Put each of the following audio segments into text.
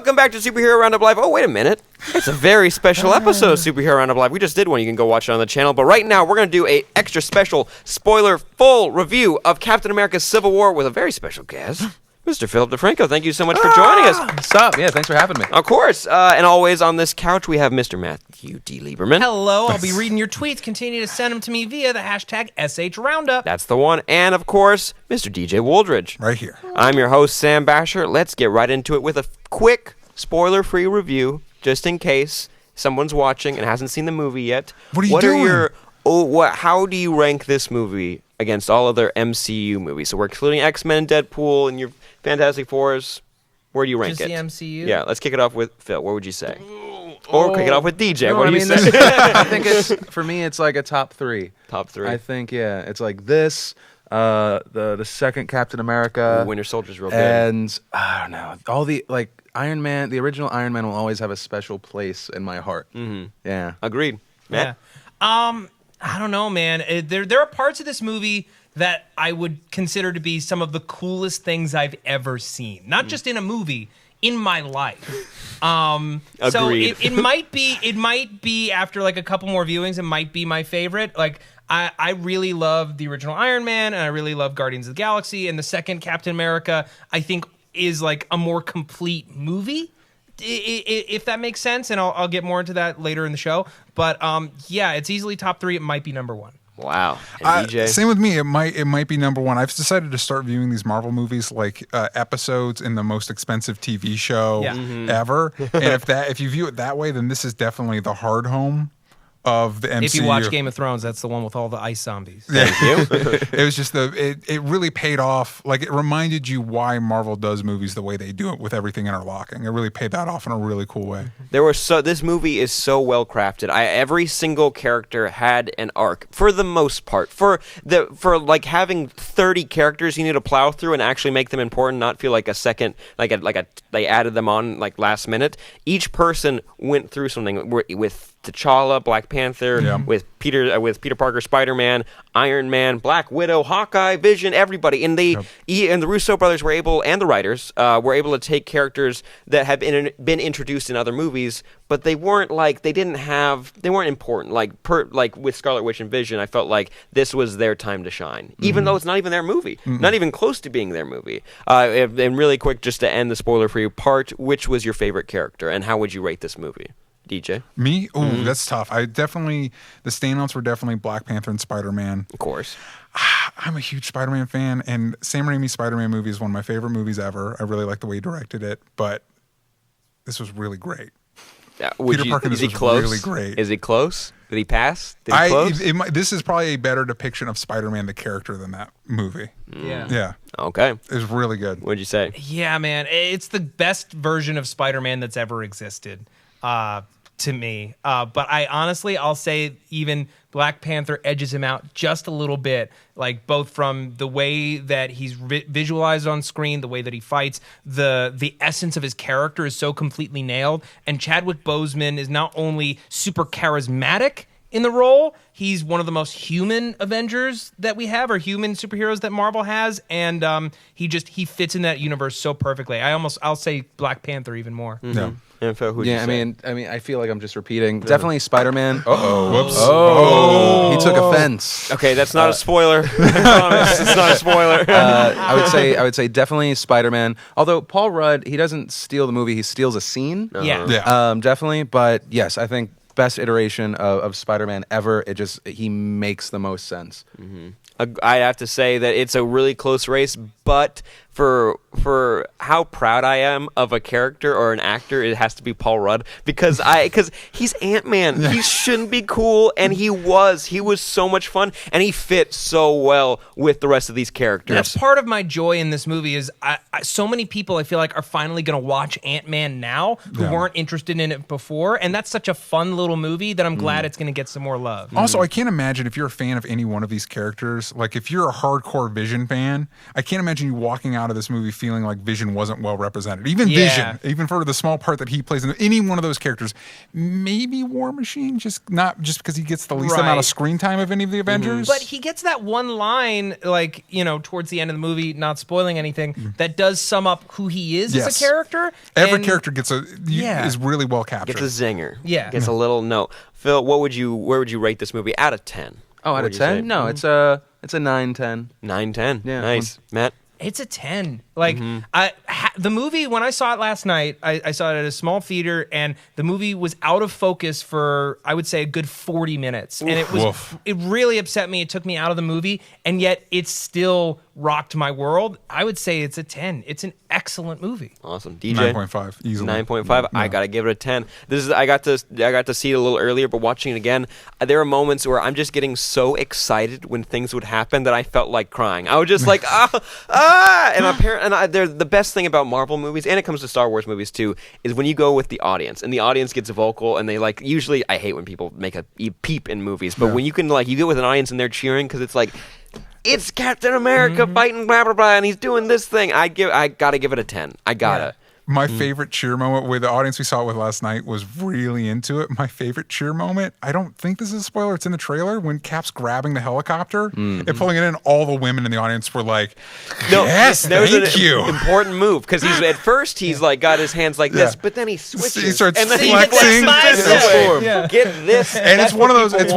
Welcome back to Superhero Roundup Live. Oh, wait a minute. It's a very special episode of Superhero Roundup Live. We just did one. You can go watch it on the channel. But right now, we're going to do a extra special, spoiler-full review of Captain America Civil War with a very special guest, Mr. Philip DeFranco. Thank you so much for joining us. What's up? Yeah, thanks for having me. Of course. And always on this couch, we have Mr. Matthew D. Lieberman. Hello. I'll be reading your tweets. Continue to send them to me via the hashtag SHRoundup. That's the one. And, of course, Mr. DJ Wooldridge. Right here. I'm your host, Sam Basher. Let's get right into it with a quick, spoiler-free review, just in case someone's watching and hasn't seen the movie yet. What are you doing? How do you rank this movie against all other MCU movies? So we're excluding X-Men and Deadpool and your Fantastic Fours. Where do you rank Just it? the MCU? Yeah, let's kick it off with Phil. What would you say? Or kick it off with DJ. No, what do you say? I think for me, it's like a top three. Top three. I think, yeah. It's like this, the second Captain America. Ooh, Winter Soldier's real good. And, I don't know, all the, like, Iron Man, the original Iron Man will always have a special place in my heart. Mm-hmm. Yeah. Agreed. Matt? Yeah. I don't know, man. There are parts of this movie that I would consider to be some of the coolest things I've ever seen. Not just in a movie, in my life. So it might be after like a couple more viewings, it might be my favorite. Like I really love the original Iron Man, and I really love Guardians of the Galaxy, and the second Captain America, I think, is like a more complete movie. If that makes sense, and I'll get more into that later in the show. But yeah, it's easily top three. It might be number one. Wow. And DJ? Same with me. It might be number one. I've decided to start viewing these Marvel movies like episodes in the most expensive TV show ever. And if you view it that way, then this is definitely the hard home of the MCU. If you watch Game of Thrones, that's the one with all the ice zombies. Thank you. It was just it really paid off. Like, it reminded you why Marvel does movies the way they do it, with everything interlocking. It really paid that off in a really cool way. This movie is so well crafted. Every single character had an arc for the most part. For like having 30 characters you need to plow through and actually make them important, not feel like a second they added them on like last minute. Each person went through something with T'Challa, Black Panther, with Peter Parker, Spider-Man, Iron Man, Black Widow, Hawkeye, Vision, everybody. And and the Russo brothers were able, and the writers were able to take characters that have been introduced in other movies, but they weren't important. Like with Scarlet Witch and Vision, I felt like this was their time to shine, even though it's not even their movie, not even close to being their movie. And really quick, just to end the spoiler-free part, which was your favorite character, and how would you rate this movie? DJ? Me? Oh, that's tough. The standouts were definitely Black Panther and Spider-Man. Of course. I'm a huge Spider-Man fan, and Sam Raimi's Spider-Man movie is one of my favorite movies ever. I really like the way he directed it, but this was really great. Peter Parker was really great. Is he close? Did he pass? Did he close? This is probably a better depiction of Spider-Man, the character, than that movie. Yeah. Okay. It was really good. What'd you say? Yeah, man. It's the best version of Spider-Man that's ever existed. To me. But I'll say even Black Panther edges him out just a little bit, like both from the way that he's visualized on screen, the way that he fights, the essence of his character is so completely nailed. And Chadwick Boseman is not only super charismatic in the role, he's one of the most human Avengers that we have, or human superheroes that Marvel has, and he fits in that universe so perfectly. I'll say Black Panther even more. Mm-hmm. Yeah. Info, I mean, I feel like I'm just repeating. Definitely Spider-Man. Whoops. He took offense. Okay, that's not a spoiler. I promise, it's not a spoiler. I would say definitely Spider-Man. Although Paul Rudd, he doesn't steal the movie; he steals a scene. Yeah. Definitely. But yes, I think best iteration of Spider-Man ever. He makes the most sense. Mm-hmm. I have to say that it's a really close race, but for how proud I am of a character or an actor, it has to be Paul Rudd, because he's Ant-Man. He shouldn't be cool, and he was so much fun, and he fit so well with the rest of these characters. That's part of my joy in this movie is so many people I feel like are finally going to watch Ant-Man now who weren't interested in it before, and that's such a fun little movie that I'm glad it's going to get some more love. Also, I can't imagine if you're a fan of any one of these characters, like if you're a hardcore Vision fan, I can't imagine you walking out of this movie feeling like Vision wasn't well represented. Even Yeah. Vision, even for the small part that he plays in any one of those characters, maybe War Machine, just because he gets the least amount Right. of screen time of any of the Avengers. But he gets that one line, like, towards the end of the movie, not spoiling anything, that does sum up who he is as Yes. a character. Every And- character Yeah. is really well captured. Gets a zinger. Yeah. Gets a little note. Phil, where would you rate this movie out of 10? Oh, What out would of you say? 10? No, it's a 9-10. 9-10. Yeah. Nice. Matt? It's a 10. Like, the movie, when I saw it last night, I saw it at a small theater, and the movie was out of focus for, I would say, a good 40 minutes. And it really upset me. It took me out of the movie, and yet it still rocked my world. I would say it's a 10. It's an excellent movie. Awesome. DJ? 9.5 easily. 9.5. I gotta give it a 10. I got to see it a little earlier, but watching it again, there are moments where I'm just getting so excited when things would happen that I felt like crying. I was just like, and they're the best thing about Marvel movies, and it comes to Star Wars movies too, is when you go with the audience, and the audience gets vocal, and they usually, I hate when people make a peep in movies, but when you can you get with an audience and they're cheering because it's like, it's Captain America fighting blah blah blah, and he's doing this thing. I gotta give it a 10. I gotta. Yeah. My favorite cheer moment with the audience we saw it with last night was really into it. My favorite cheer moment, I don't think this is a spoiler, it's in the trailer, when Cap's grabbing the helicopter and pulling it in, all the women in the audience were like, yes, there was thank an you. important move, because at first he's got his hands like this, but then he switches. He starts and then flexing. he flexes this way. Yeah. Get this. And it's one of those like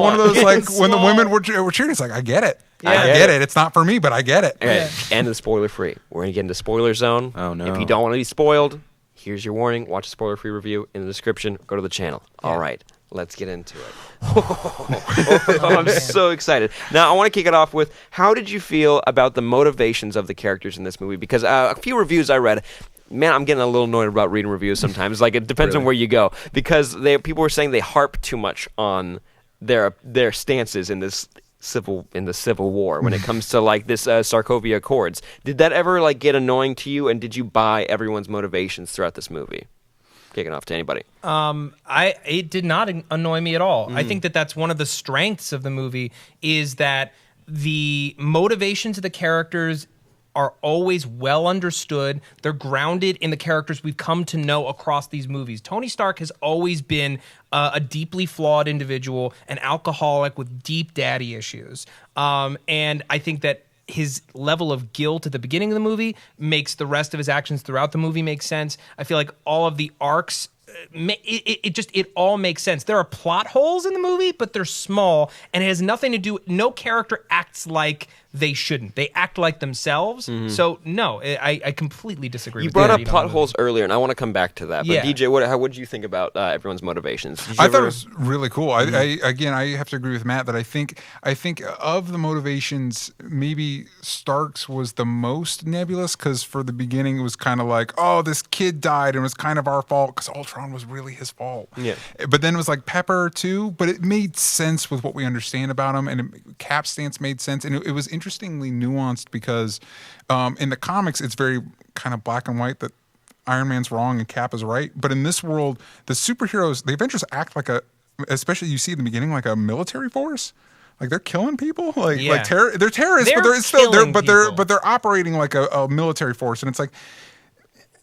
when the Small. women were cheering, it's like, I get it. Yeah. I get it. It's not for me, but I get it. Okay, and the spoiler free. We're gonna get into spoiler zone. Oh, no. If you don't want to be spoiled, here's your warning. Watch a spoiler free review in the description. Go to the channel. All right, let's get into it. I'm so excited. Now, I want to kick it off with, how did you feel about the motivations of the characters in this movie? Because a few reviews I read, man, I'm getting a little annoyed about reading reviews sometimes. It depends on where you go, because people were saying they harp too much on their stances in the Civil War when it comes to this Sokovia Accords. Did that ever get annoying to you, and did you buy everyone's motivations throughout this movie? Kicking off to anybody. It did not annoy me at all. I think that's one of the strengths of the movie, is that the motivations of the characters are always well understood. They're grounded in the characters we've come to know across these movies. Tony Stark has always been a deeply flawed individual, an alcoholic with deep daddy issues. And I think that his level of guilt at the beginning of the movie makes the rest of his actions throughout the movie make sense. I feel like all of the arcs, it all makes sense. There are plot holes in the movie, but they're small, and it has nothing to do. No character acts like they shouldn't. They act like themselves. So no, I completely disagree. You with brought that up plot holes earlier, and I want to come back to that. But Yeah. DJ, what did you think about everyone's motivations? Did you I thought it ever- was really cool. I have to agree with Matt that I think of the motivations, maybe Stark's was the most nebulous, because for the beginning it was kind of like, oh, this kid died and it was kind of our fault because Ultron was really his fault. Yeah. But then it was like Pepper too, but it made sense with what we understand about him, and Cap's stance made sense, and it was interestingly nuanced because in the comics it's very kind of black and white that Iron Man's wrong and Cap is right. But in this world, the superheroes, the Avengers act like especially you see in the beginning, like a military force. Like they're killing people, they're terrorists, but they're operating like a military force, and it's like,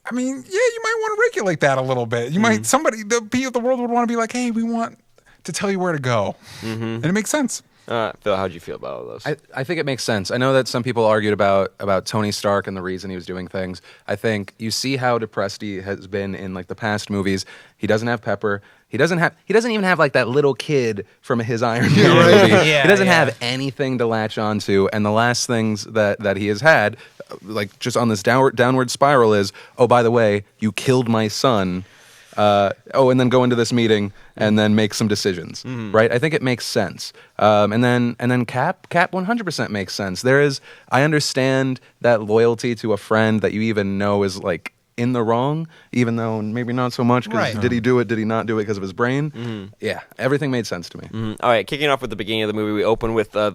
I mean, yeah, you might want to regulate that a little bit. You might the world would want to be like, hey, we want to tell you where to go, and it makes sense. Phil, how'd you feel about all those? I think it makes sense. I know that some people argued about Tony Stark and the reason he was doing things. I think you see how depressed he has been in the past movies. He doesn't have Pepper. He doesn't even have that little kid from his Iron Man movie. Yeah, he doesn't yeah. have anything to latch onto. And the last things that he has had, just on this downward spiral, is, oh, by the way, you killed my son. And then go into this meeting and then make some decisions, right? I think it makes sense. And then Cap 100% makes sense. I understand that loyalty to a friend that you even know is in the wrong, even though maybe not so much, because Right. did he do it, did he not do it because of his brain? Yeah, everything made sense to me. All right, kicking off with the beginning of the movie, we open with the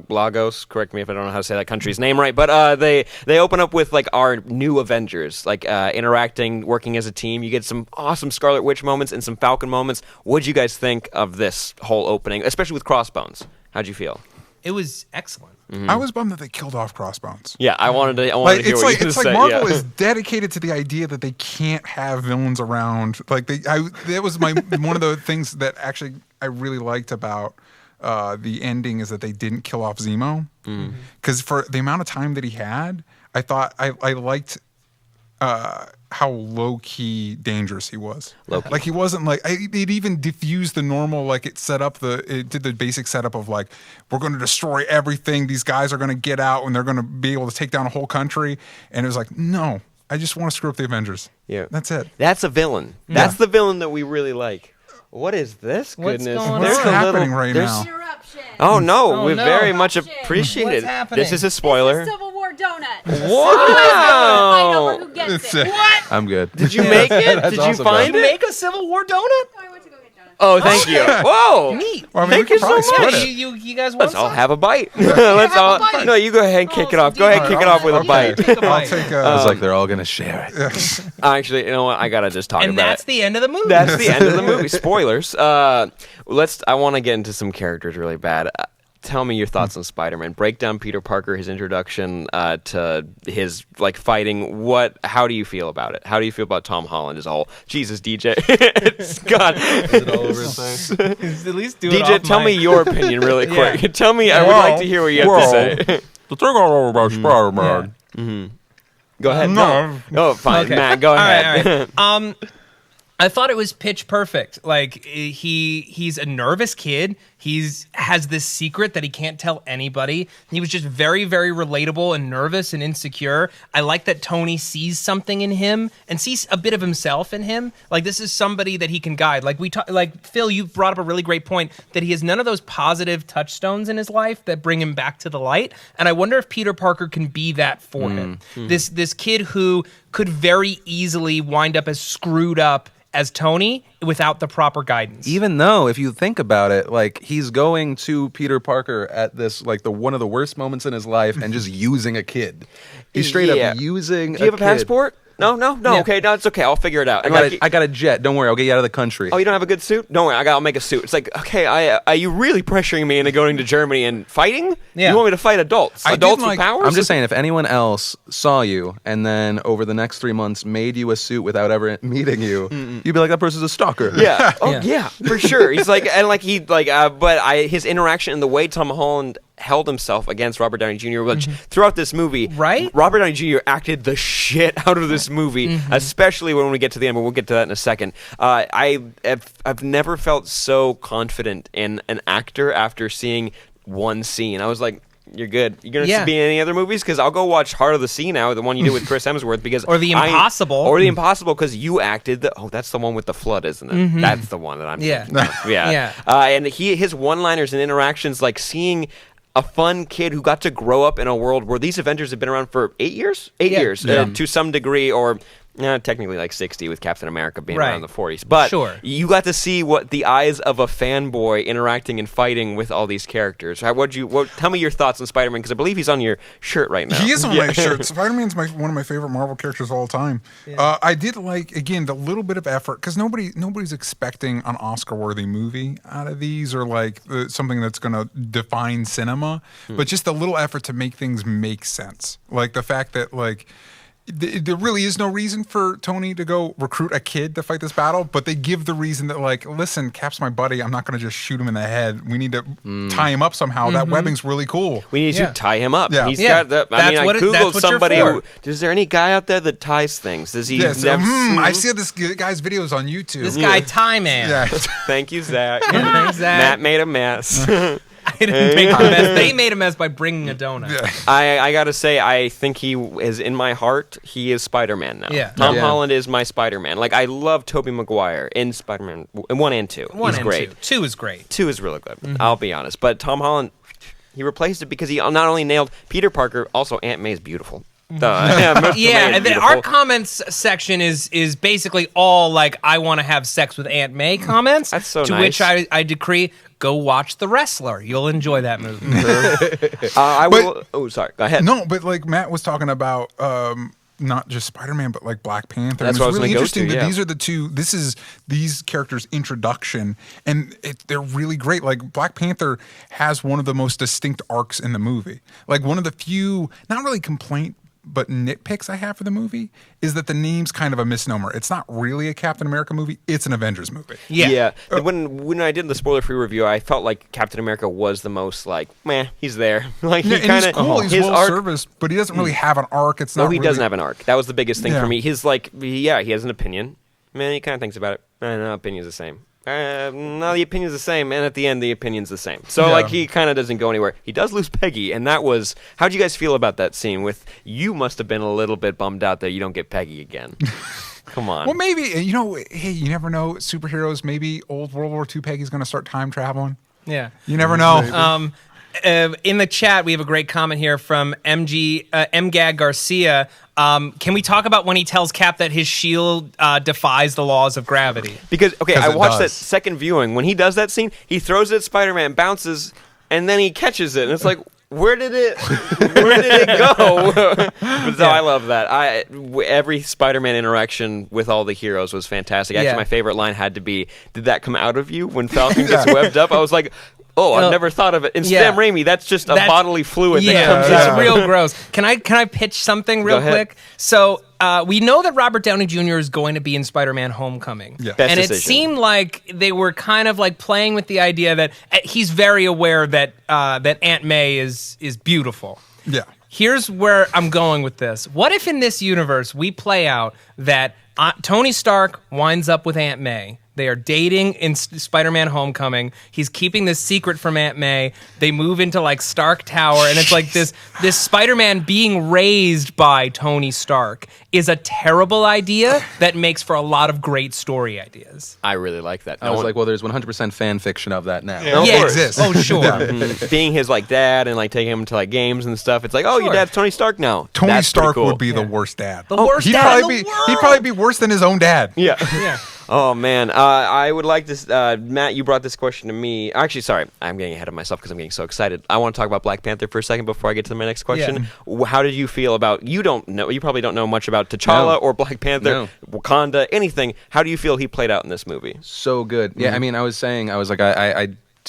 Lagos. Correct me if I don't know how to say that country's name right, but they open up with our new Avengers, interacting, working as a team. You get some awesome Scarlet Witch moments and some Falcon moments. What'd you guys think of this whole opening, especially with Crossbones? How'd you feel? It was excellent. I was bummed that they killed off Crossbones. Yeah, I wanted to hear what you were it's like say. Marvel yeah. is dedicated to the idea that they can't have villains around. Like that was one of the things that actually I really liked about the ending is that they didn't kill off Zemo, because for the amount of time that he had, I thought I liked how low key dangerous he was. Low-key. Like he wasn't like it even diffused the normal, like it did the basic setup of like, we're going to destroy everything. These guys are going to get out and they're going to be able to take down a whole country. And it was like, no, I just want to screw up the Avengers. Yeah. That's it. That's a villain. That's the villain that we really like. What is this? What's Goodness. going What's on? happening right now? Interruption. Oh no, Oh, we no. very much Interruption. appreciate What's it. happening? This is a spoiler. It's a Civil War donut. Wow. Fight over who gets it. What? I'm good. Did you make it? That's Did you awesome, find Did you it? make a Civil War donut? I went to go get donuts. Oh, thank you. Whoa. Neat. Well, I mean, Thank we you could probably so split much. it. You guys want Let's all some? have a bite. Let's have a all. bite. No, you go ahead and kick it Oh, off. Go ahead, some kick it off with a Okay. bite. Take a I'll bite. take I was like, they're all gonna share it. Actually, you know what? I gotta just talk And about that's it. the end of the movie. That's the end of the movie. Spoilers. I want to get into some characters really bad. Tell me your thoughts on Spider-Man. Break down Peter Parker, his introduction to his fighting. How do you feel about it? How do you feel about Tom Holland as a whole? Jesus, DJ, it's God. Is it all over his face? At least do it DJ, off tell me mic. your opinion really quick. Yeah. Tell me. I would like to hear what you have to say. The thing all over about Spider-Man. Go ahead. No. Oh, fine, Okay. Matt. Go ahead. All right. I thought it was pitch perfect. Like he's a nervous kid. Has this secret that he can't tell anybody. He was just very, very relatable and nervous and insecure. I like that Tony sees something in him and sees a bit of himself in him. Like this is somebody that he can guide. Like Phil, you brought up a really great point that he has none of those positive touchstones in his life that bring him back to the light. And I wonder if Peter Parker can be that for him. This kid who could very easily wind up as screwed up as Tony without the proper guidance. Even though, if you think about it, like he's going to Peter Parker at this one of the worst moments in his life and just using a kid. He's straight Yeah. up using. Do you have a kid. passport? No. Yeah. Okay, no, it's okay. I'll figure it out. I got a jet. Don't worry, I'll get you out of the country. Oh, you don't have a good suit? Don't worry, I'll make a suit. It's like, okay, are you really pressuring me into going to Germany and fighting? Yeah. You want me to fight adults? I Adults did with like- powers? I'm just saying, if anyone else saw you and then over the next 3 months made you a suit without ever meeting you, you'd be like, that person's a stalker. Yeah. Oh, Yeah. yeah, for sure. He's like, his interaction and the way Tom Holland held himself against Robert Downey Jr., which throughout this movie, Right? Robert Downey Jr. acted the shit out of this movie, especially when we get to the end, but we'll get to that in a second. I've never felt so confident in an actor after seeing one scene. I was like, you're good. You're going to be in any other movies? Because I'll go watch Heart of the Sea now, the one you did with Chris Hemsworth, because Or The Impossible. Or The Impossible, because you acted that's the one with the flood, isn't it? That's the one that I'm Yeah. thinking of. Yeah. Yeah. And his one-liners and interactions, like seeing a fun kid who got to grow up in a world where these Avengers have been around for 8 years? 8 years, to some degree, or technically like 60 with Captain America being Right. around the 40s. But Sure. you got to see what the eyes of a fanboy interacting and fighting with all these characters. Tell me your thoughts on Spider-Man, because I believe he's on your shirt right now. He is on my shirt. Spider-Man's one of my favorite Marvel characters of all time. I did like, again, the little bit of effort, because nobody's expecting an Oscar-worthy movie out of these, or like something that's going to define cinema, but just a little effort to make things make sense. Like the fact that there really is no reason for Tony to go recruit a kid to fight this battle, but they give the reason that, like, listen, Cap's my buddy. I'm not going to just shoot him in the head. We need to tie him up somehow. That webbing's really cool. We need to tie him up. Yeah. He's Yeah. got the. That's I what googled that's what you're somebody. for. Is there any guy out there that ties things? Does he? Yes. never- I see this guy's videos on YouTube. This guy, Tie Man. Yeah. Thank you, Zach. Thanks, Zach. Matt made a mess. I didn't make a mess. They made a mess by bringing a donut. I gotta say, I think he is in my heart. He is Spider-Man now. Yeah. Tom Yeah. Holland is my Spider-Man. Like, I love Tobey Maguire in Spider-Man 1 and 2. One He's and great. 2. 2 is great. 2 is really good. I'll be honest. But Tom Holland, he replaced it because he not only nailed Peter Parker, also Aunt May is beautiful. Yeah, and then our comments section is basically all like, I want to have sex with Aunt May comments. That's so to nice. which I decree, go watch The Wrestler. You'll enjoy that movie. I will. Oh, sorry. Go ahead. No, but like Matt was talking about not just Spider-Man, but like Black Panther. That's and what I it's was really gonna go interesting to, that yeah. these are the two. This is these characters' introduction, and they're really great. Like Black Panther has one of the most distinct arcs in the movie. Like one of the few, not really complaint, but nitpicks I have for the movie is that the name's kind of a misnomer. It's not really a Captain America movie. It's an Avengers movie. Yeah. When I did the spoiler-free review, I felt like Captain America was the most like, meh, he's there. Like he Yeah, and kind he's cool. of He's his well arc. serviced, but he doesn't really have an arc. It's No, not. he really, doesn't have an arc. That was the biggest thing Yeah. for me. His like, yeah, he has an opinion. Man, he kind of thinks about it. No, opinion's the same. No, the opinion's the same, and at the end, the opinion's the same. So, Yeah. like, he kind of doesn't go anywhere. He does lose Peggy, and that was... How'd you guys feel about that scene with... You must have been a little bit bummed out that you don't get Peggy again. Come on. Well, maybe, hey, you never know. Superheroes, maybe old World War II Peggy's going to start time traveling. Yeah. You never know. In the chat, we have a great comment here from MGag Garcia. Can we talk about when he tells Cap that his shield defies the laws of gravity? Because, okay, 'Cause I it watched that does. second viewing. When he does that scene, he throws it at Spider-Man, bounces, and then he catches it. And it's like, where did it go? So I love that. Every Spider-Man interaction with all the heroes was fantastic. Actually, Yeah. my favorite line had to be, did that come out of you when Falcon gets webbed up? I was like, oh, I've never thought of it. In Yeah. Sam Raimi, that's just a bodily fluid that Yeah, comes it's out. real gross. Can I pitch something real ahead. quick? So we know that Robert Downey Jr. is going to be in Spider-Man: Homecoming, Yeah. Best and decision. it seemed like they were kind of like playing with the idea that he's very aware that that Aunt May is beautiful. Yeah. Here's where I'm going with this. What if in this universe we play out that Tony Stark winds up with Aunt May? They are dating in Spider-Man: Homecoming. He's keeping this secret from Aunt May. They move into like Stark Tower, and it's like this Spider-Man being raised by Tony Stark is a terrible idea that makes for a lot of great story ideas. I really like that. I was like, well, there's 100% fan fiction of that now. Of Yeah, course. exists. Oh, sure. Being his like dad and like taking him to like games and stuff. It's like, oh, your Sure. dad's Tony Stark now. Tony That's pretty Stark cool. would be the worst dad. The worst he'd dad probably in the be. He'd world. probably be worse than his own dad. Yeah. Yeah. Oh man, I would like to. Matt, you brought this question to me. Actually, sorry, I'm getting ahead of myself because I'm getting so excited. I want to talk about Black Panther for a second before I get to my next question. How did you feel about? You don't know. You probably don't know much about T'Challa No. or Black Panther, No. Wakanda, anything. How do you feel he played out in this movie? So good. Yeah, I mean, I was like, I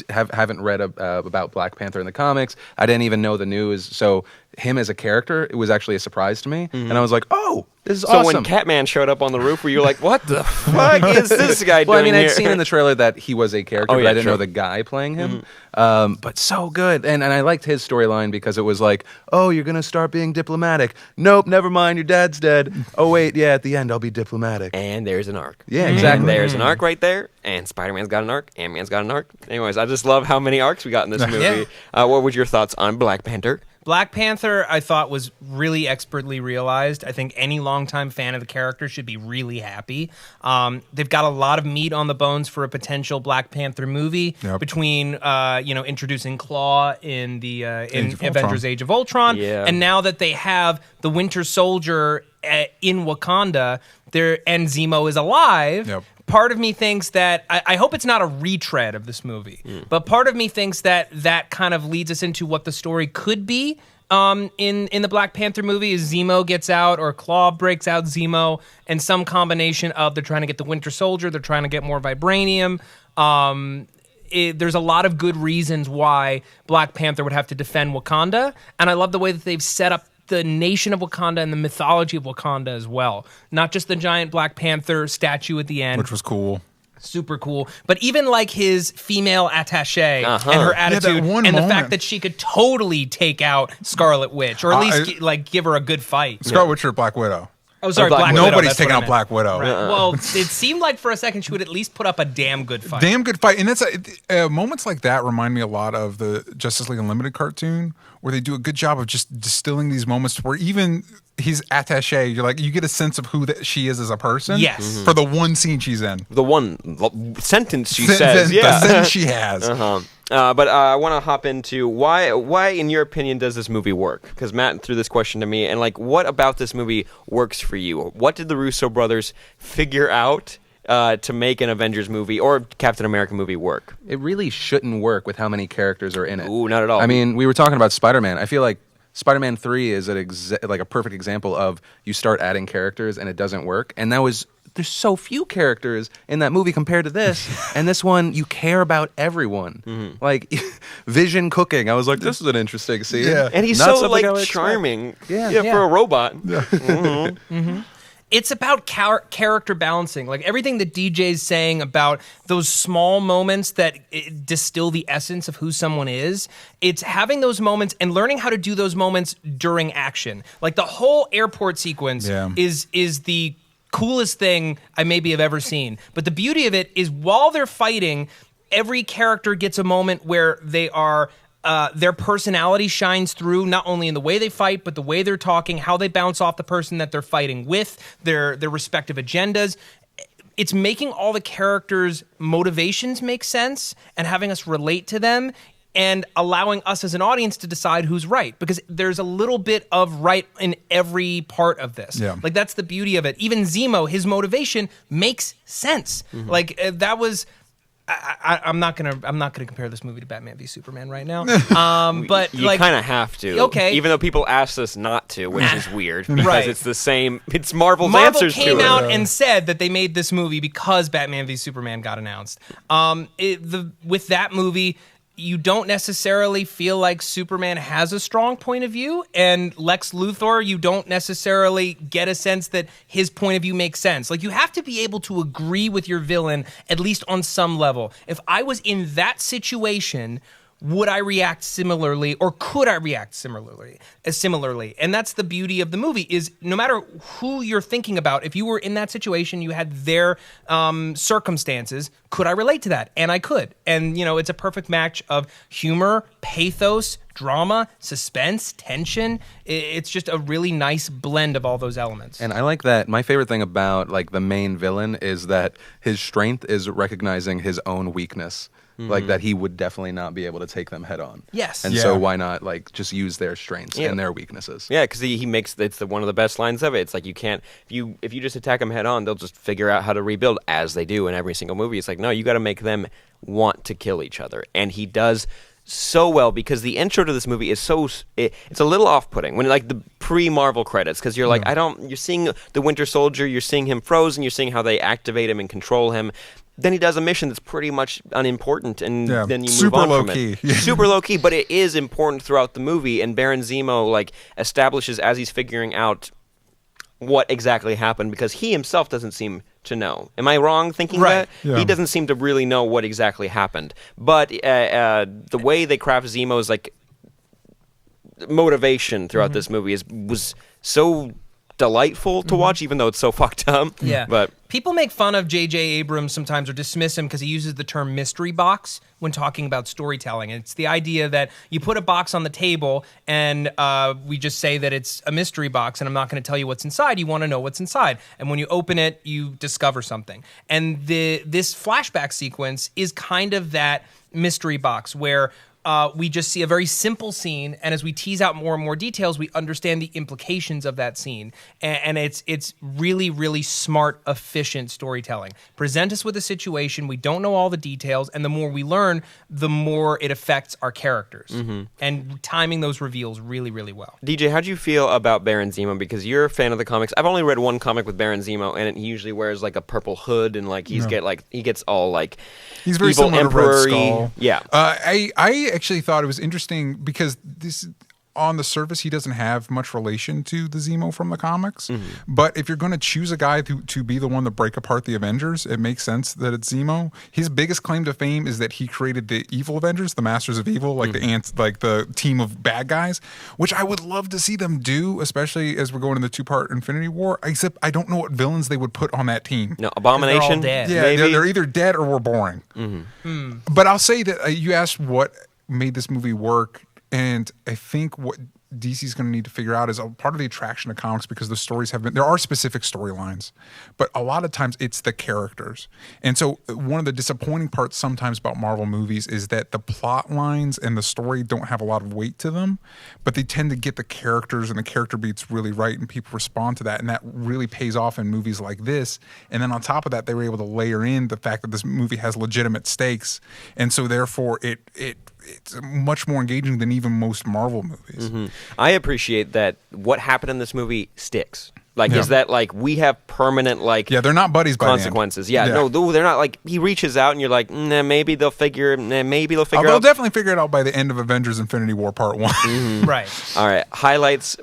haven't read about Black Panther in the comics. I didn't even know the news. So him as a character, it was actually a surprise to me. And I was like, oh, this is So awesome. when Catman showed up on the roof, were you like, what the fuck is this guy well, I doing mean, here? I'd seen in the trailer that he was a character, Oh, but yeah, I didn't true. know the guy playing him. But so good. And I liked his storyline because it was like, oh, you're going to start being diplomatic. Nope, never mind, your dad's dead. Oh, wait, yeah, at the end, I'll be diplomatic. And there's an arc. Yeah, And exactly. there's an arc right there, and Spider-Man's got an arc, Ant-Man's got an arc. Anyways, I just love how many arcs we got in this movie. What were your thoughts on Black Panther? Black Panther, I thought, was really expertly realized. I think any longtime fan of the character should be really happy. They've got a lot of meat on the bones for a potential Black Panther movie between, introducing Claw in the in Avengers: Age of Ultron, and now that they have the Winter Soldier in Wakanda, and Zemo is alive. Yep. Part of me thinks that I hope it's not a retread of this movie, but part of me thinks that kind of leads us into what the story could be. In the Black Panther movie, is Zemo gets out or Claw breaks out Zemo, and some combination of they're trying to get the Winter Soldier, they're trying to get more vibranium. There's a lot of good reasons why Black Panther would have to defend Wakanda, and I love the way that they've set up the nation of Wakanda and the mythology of Wakanda as well. Not just the giant Black Panther statue at the end, Which was cool. super cool, but even like his female attaché and her attitude, one and the moment. fact that she could totally take out Scarlet Witch, or at least give her a good fight. Scarlet Witch or Black Widow. Oh, sorry, Black Black Widow. Widow. Nobody's that's taking what I out meant. Black Widow. Right. Well, it seemed like for a second she would at least put up a damn good fight. Damn good fight. And it's moments like that remind me a lot of the Justice League Unlimited cartoon, where they do a good job of just distilling these moments to where even his attache, you get a sense of who she is as a person. Yes. For the one scene she's in. The one sentence she says, The sentence she has. But I want to hop into why, in your opinion, does this movie work? Because Matt threw this question to me, and what about this movie works for you? What did the Russo brothers figure out to make an Avengers movie or Captain America movie work? It really shouldn't work with how many characters are in it. Ooh, not at all. I mean, we were talking about Spider-Man. I feel like Spider-Man 3 is like a perfect example of you start adding characters and it doesn't work. And there's so few characters in that movie compared to this. And this one, you care about everyone. Like Vision cooking. I was like, this is an interesting scene. Yeah. And he's Not so something I would like expect. charming. Yeah. For a robot. It's about character balancing. Like everything that DJ's saying about those small moments that distill the essence of who someone is. It's having those moments and learning how to do those moments during action. Like the whole airport sequence is the coolest thing I maybe have ever seen. But the beauty of it is while they're fighting, every character gets a moment where they are their personality shines through, not only in the way they fight, but the way they're talking, how they bounce off the person that they're fighting with, their respective agendas. It's making all the characters' motivations make sense and having us relate to them and allowing us as an audience to decide who's right, because there's a little bit of right in every part of this. Yeah. Like that's the beauty of it. Even Zemo, his motivation makes sense. Like that was... I'm not gonna compare this movie to Batman v Superman right now. But You like kind of have to. Okay. Even though people ask us not to, which is weird because Right. it's the same. It's Marvel's Marvel answers came to out it. and said that they made this movie because Batman v Superman got announced. With that movie, you don't necessarily feel like Superman has a strong point of view, and Lex Luthor, you don't necessarily get a sense that his point of view makes sense. Like, you have to be able to agree with your villain, at least on some level. If I was in that situation, would I react similarly, or could I react similarly? And that's the beauty of the movie, is no matter who you're thinking about, if you were in that situation, you had their circumstances, could I relate to that? And I could. And, it's a perfect match of humor, pathos, drama, suspense, tension. It's just a really nice blend of all those elements. And I like that. My favorite thing about like the main villain is that his strength is recognizing his own weakness. Like that he would definitely not be able to take them head on. Yes. And Yeah. so why not like just use their strengths and their weaknesses? Yeah, because he makes it's one of the best lines of it. It's like you can't if you just attack them head on, they'll just figure out how to rebuild, as they do in every single movie. It's like, no, you got to make them want to kill each other, and he does so well, because the intro to this movie is it's a little off-putting when like the pre-Marvel credits, because you're like, you're seeing the Winter Soldier, you're seeing him frozen, you're seeing how they activate him and control him. Then he does a mission that's pretty much unimportant, and then you move on from it. Super low key, but it is important throughout the movie. And Baron Zemo like establishes as he's figuring out what exactly happened, because he himself doesn't seem to know. Am I wrong thinking that? Yeah. He doesn't seem to really know what exactly happened. But the way they craft Zemo's like motivation throughout this movie was so delightful to watch, even though it's so fucked up. Yeah. But people make fun of J.J. Abrams sometimes, or dismiss him because he uses the term mystery box when talking about storytelling. And it's the idea that you put a box on the table and we just say that it's a mystery box and I'm not going to tell you what's inside. You want to know what's inside. And when you open it, you discover something. And this flashback sequence is kind of that mystery box where we just see a very simple scene, and as we tease out more and more details, we understand the implications of that scene. And it's really, really smart, efficient storytelling. Present us with a situation, we don't know all the details, and the more we learn, the more it affects our characters. And timing those reveals really, really well. DJ, how'd you feel about Baron Zemo? Because you're a fan of the comics. I've only read one comic with Baron Zemo, and he usually wears like a purple hood, and like he gets all like He's very evil similar to Red emperor-y. Skull. Yeah. I actually thought it was interesting because this, on the surface, he doesn't have much relation to the Zemo from the comics. But if you're going to choose a guy to be the one to break apart the Avengers, it makes sense that it's Zemo. His biggest claim to fame is that he created the evil Avengers, the Masters of Evil, like the ants, like the team of bad guys, which I would love to see them do, especially as we're going in the 2-part Infinity War. Except I don't know what villains they would put on that team. No, Abomination. They're all dead. Yeah, maybe? they're either dead or we're boring. But I'll say that you asked what made this movie work, and I think what DC's going to need to figure out is a part of the attraction of comics, because the stories there are specific storylines, but a lot of times it's the characters. And so one of the disappointing parts sometimes about Marvel movies is that the plot lines and the story don't have a lot of weight to them, but they tend to get the characters and the character beats really right, and people respond to that, and that really pays off in movies like this. And then on top of that, they were able to layer in the fact that this movie has legitimate stakes, and so therefore it it's much more engaging than even most Marvel movies. I appreciate that what happened in this movie sticks. Like, is that, like, we have permanent, like... Yeah, they're not buddies by consequences. the end. No, they're not, like, he reaches out and you're like, nah, maybe they'll figure it They'll out. definitely figure it out by the end of Avengers Infinity War Part 1. Right. All right, highlights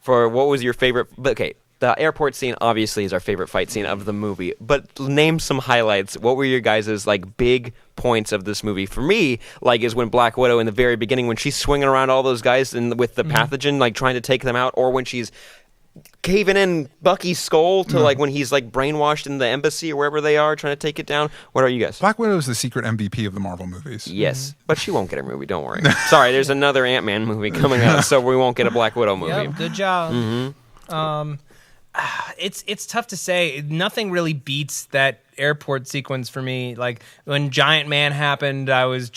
for what was your favorite... Okay, the airport scene obviously is our favorite fight scene of the movie, but name some highlights. What were your guys' like big points of this movie? For me, like, is when Black Widow in the very beginning, when she's swinging around all those guys and with the pathogen, like trying to take them out, or when she's caving in Bucky's skull to like when he's like brainwashed in the embassy or wherever they are trying to take it down. What are you guys? Black Widow is the secret MVP of the Marvel movies. Yes, but she won't get a movie. Don't worry. Sorry, there's another Ant-Man movie coming out, so we won't get a Black Widow movie. Yep, good job. It's tough to say. Nothing really beats that airport sequence for me. Like when Giant Man happened, I was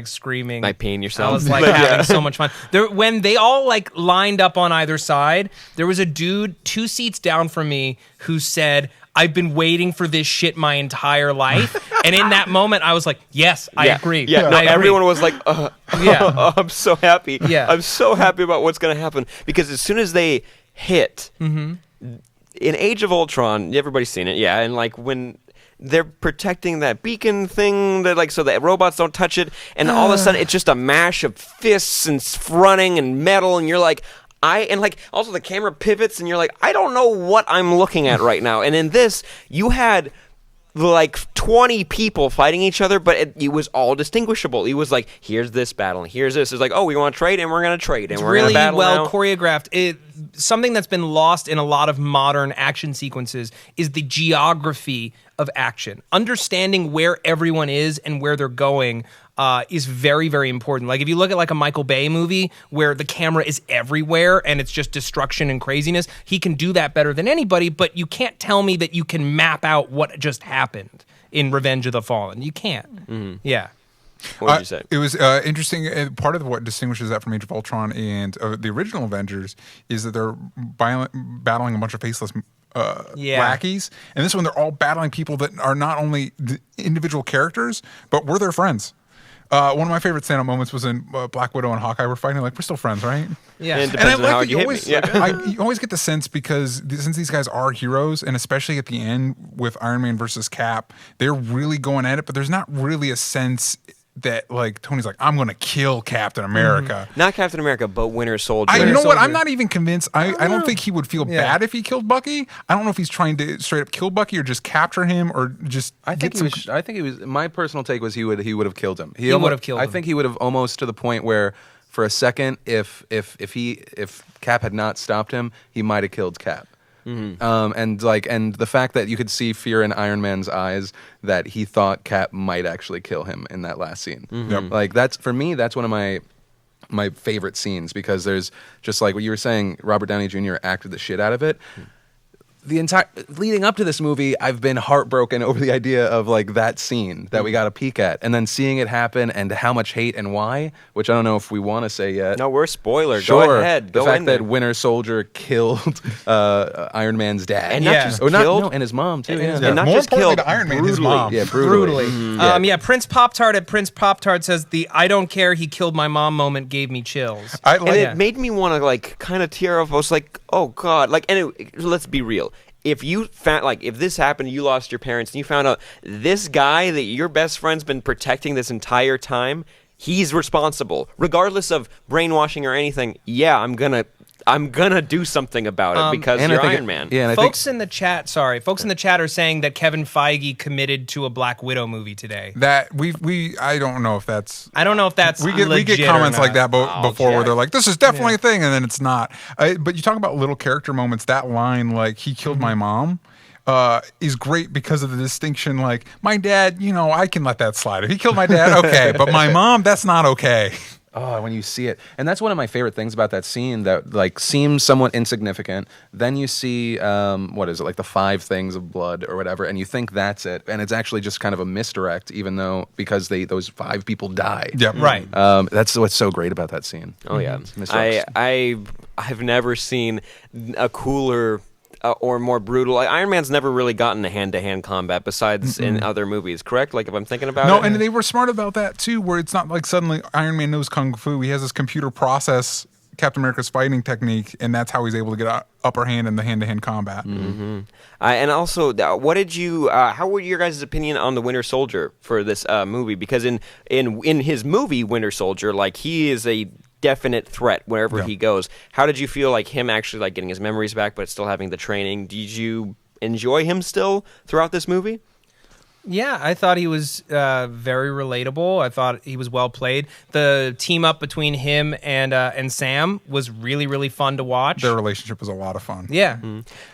screaming. Like peeing yourself. I was like having so much fun. When they all like lined up on either side, there was a dude 2 seats down from me who said, "I've been waiting for this shit my entire life." And in that moment, I was like, "Yes, I agree." Yeah, no, I agree. everyone was like, Yeah. I'm so happy. Yeah. I'm so happy about what's going to happen. Because as soon as they hit, in Age of Ultron, everybody's seen it, yeah, and like when they're protecting that beacon thing, that like so that robots don't touch it, and all of a sudden it's just a mash of fists and running and metal, and you're like, and like also the camera pivots, and you're like, I don't know what I'm looking at right now. And in this, you had like 20 people fighting each other, but it was all distinguishable. It was like, here's this battle, and here's this. It's like, oh, we want to trade, and we're going to trade, and It's we're going really to battle well now. choreographed. Something that's been lost in a lot of modern action sequences is the geography of action. Understanding where everyone is and where they're going is very, very important. Like if you look at like a Michael Bay movie where the camera is everywhere and it's just destruction and craziness, he can do that better than anybody, but you can't tell me that you can map out what just happened in Revenge of the Fallen. You can't. Yeah. What did you say? It was interesting. Part of what distinguishes that from Age of Ultron and the original Avengers is that they're battling a bunch of faceless lackeys. And this one, they're all battling people that are not only the individual characters, but were their friends. One of my favorite stand-up moments was in Black Widow and Hawkeye were fighting. Like, we're still friends, right? Yeah. And it depends on how that you hit me. always, Yeah. you always get the sense because since these guys are heroes, and especially at the end with Iron Man versus Cap, they're really going at it, but there's not really a sense that like Tony's like, I'm going to kill Captain America. Not Captain America, but Winter Soldier. You know what? Soldier. I'm not even convinced. I don't think he would feel bad if he killed Bucky. I don't know if he's trying to straight up kill Bucky or just capture him or just. I think he was. My personal take was he would have killed him. He would have killed him. I think he would have almost to the point where, for a second, if Cap had not stopped him, he might have killed Cap. And the fact that you could see fear in Iron Man's eyes that he thought Cap might actually kill him in that last scene. Like that's for me, that's one of my favorite scenes because there's just like what you were saying, Robert Downey Jr. acted the shit out of it. The entire leading up to this movie, I've been heartbroken over the idea of like that scene that we got a peek at, and then seeing it happen and how much hate and why, which I don't know if we want to say yet. No, we're spoiler. Sure. Go ahead. The Go fact in that there. Winter Soldier killed Iron Man's dad, And not just killed, and his mom too. and Yeah. not More just importantly killed, to Iron Man, his brutally. mom. Yeah, brutally. Yeah. Prince Pop-Tart at Prince Pop-Tart says the "I don't care, he killed my mom" moment gave me chills. And it made me want to like kind of tear up. I was like, oh god, like, and let's be real. If you found if this happened, you lost your parents, and you found out this guy that your best friend's been protecting this entire time, he's responsible, regardless of brainwashing or anything. Yeah, I'm gonna do something about it because you're Iron Man. Yeah, and Folks in the chat are saying that Kevin Feige committed to a Black Widow movie today. That I don't know if that's. I don't know if that's We get legit comments or like not. that before where check. they're like, "This is definitely a thing," and then it's not. But you talk about little character moments. That line, like "He killed my mom," is great because of the distinction. Like my dad, I can let that slide. If he killed my dad, okay, but my mom, that's not okay. Oh, when you see it. And that's one of my favorite things about that scene that like seems somewhat insignificant. Then you see, what is it, like the 5 things of blood or whatever, and you think that's it. And it's actually just kind of a misdirect, even though because those 5 people die. Yeah, Right. That's what's so great about that scene. Oh yeah, Misdirects. I've never seen a cooler or more brutal. Like, Iron Man's never really gotten a hand-to-hand combat besides in other movies, correct? Like if I'm thinking about it. No, and they were smart about that too, where it's not like suddenly Iron Man knows kung fu. He has this computer process Captain America's fighting technique, and that's how he's able to get an upper hand in the hand-to-hand combat. And also, what did you? How were your guys' opinion on the Winter Soldier for this movie? Because in his movie Winter Soldier, like he is a definite threat wherever he goes. How did you feel like him actually like getting his memories back, but still having the training? Did you enjoy him still throughout this movie? Yeah, I thought he was very relatable. I thought he was well played. The team up between him and Sam was really, really fun to watch. Their relationship was a lot of fun. Yeah.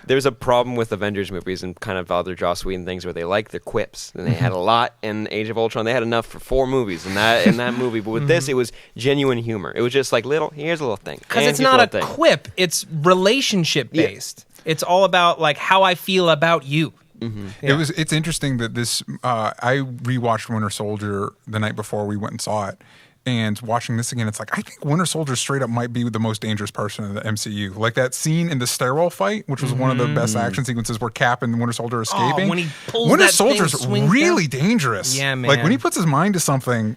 There's a problem with Avengers movies and kind of other Joss Whedon things where they like their quips, and they had a lot in Age of Ultron. They had enough for 4 movies in that movie, but with this, it was genuine humor. It was just like here's a little thing. Because it's not a quip; it's relationship based. It's all about like how I feel about you. Yeah. It's interesting that this I rewatched Winter Soldier the night before we went and saw it, and watching this again, it's like I think Winter Soldier straight up might be the most dangerous person in the MCU. Like that scene in the stairwell fight, which was one of the best action sequences where Cap and Winter Soldier are escaping. When he pulls Winter that Soldier's thing, swings really down. dangerous. Yeah, man. Like when he puts his mind to something.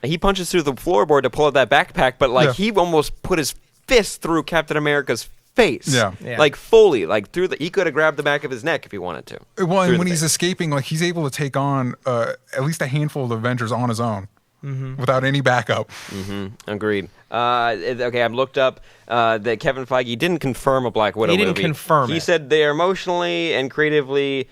He punches through the floorboard to pull out that backpack, but like he almost put his fist through Captain America's face. Yeah. Like fully, like through he could have grabbed the back of his neck if he wanted to. Well, and when he's escaping, like he's able to take on at least a handful of Avengers on his own without any backup. Agreed. Okay, I've looked up that Kevin Feige didn't confirm a Black Widow movie. He didn't confirm it. He said they're emotionally and creatively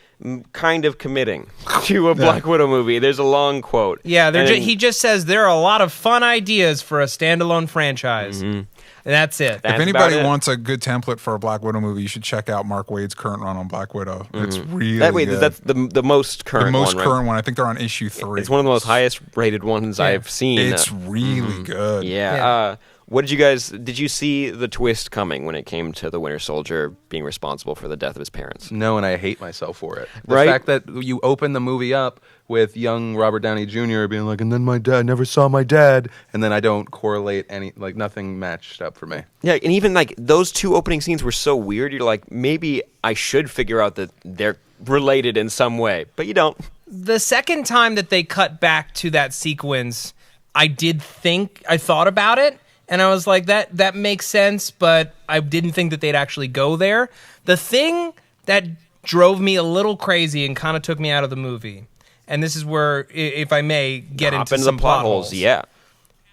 kind of committing to a Black Widow movie. There's a long quote. Yeah, he just says there are a lot of fun ideas for a standalone franchise. And that's it. If anybody wants a good template for a Black Widow movie, you should check out Mark Waid's current run on Black Widow. It's really good. That's the most current one, The most current one. I think they're on issue 3. It's one of the most highest rated ones I've seen. It's really good. Yeah. What did you see the twist coming when it came to the Winter Soldier being responsible for the death of his parents? No, and I hate myself for it. The Right? fact that you open the movie up with young Robert Downey Jr. being like, and then my dad, never saw my dad, and then I don't correlate any, like nothing matched up for me. Yeah, and even like those 2 opening scenes were so weird. You're like, maybe I should figure out that they're related in some way, but you don't. The second time that they cut back to that sequence, I thought about it, and I was like, that makes sense, but I didn't think that they'd actually go there. The thing that drove me a little crazy and kind of took me out of the movie, and this is where, if I may, get into some the plot holes. Yeah.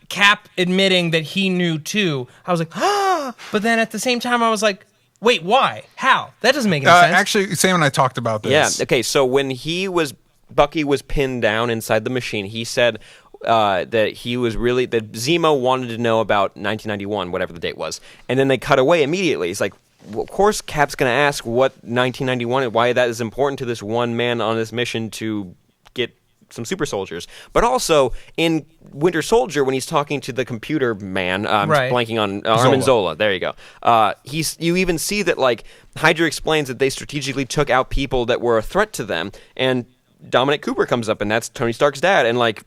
Cap admitting that he knew too. I was like, but then at the same time, I was like, wait, why? How? That doesn't make any sense. Actually, Sam and I talked about this. Yeah. Okay. So when Bucky was pinned down inside the machine, he said that that Zemo wanted to know about 1991, whatever the date was, and then they cut away immediately. He's like, well, of course, Cap's going to ask what 1991 and why that is important to this one man on this mission to get some super soldiers. But also in Winter Soldier, when he's talking to the computer man, blanking on Armin Zola. There you go. You even see that like Hydra explains that they strategically took out people that were a threat to them, and Dominic Cooper comes up, and that's Tony Stark's dad, and like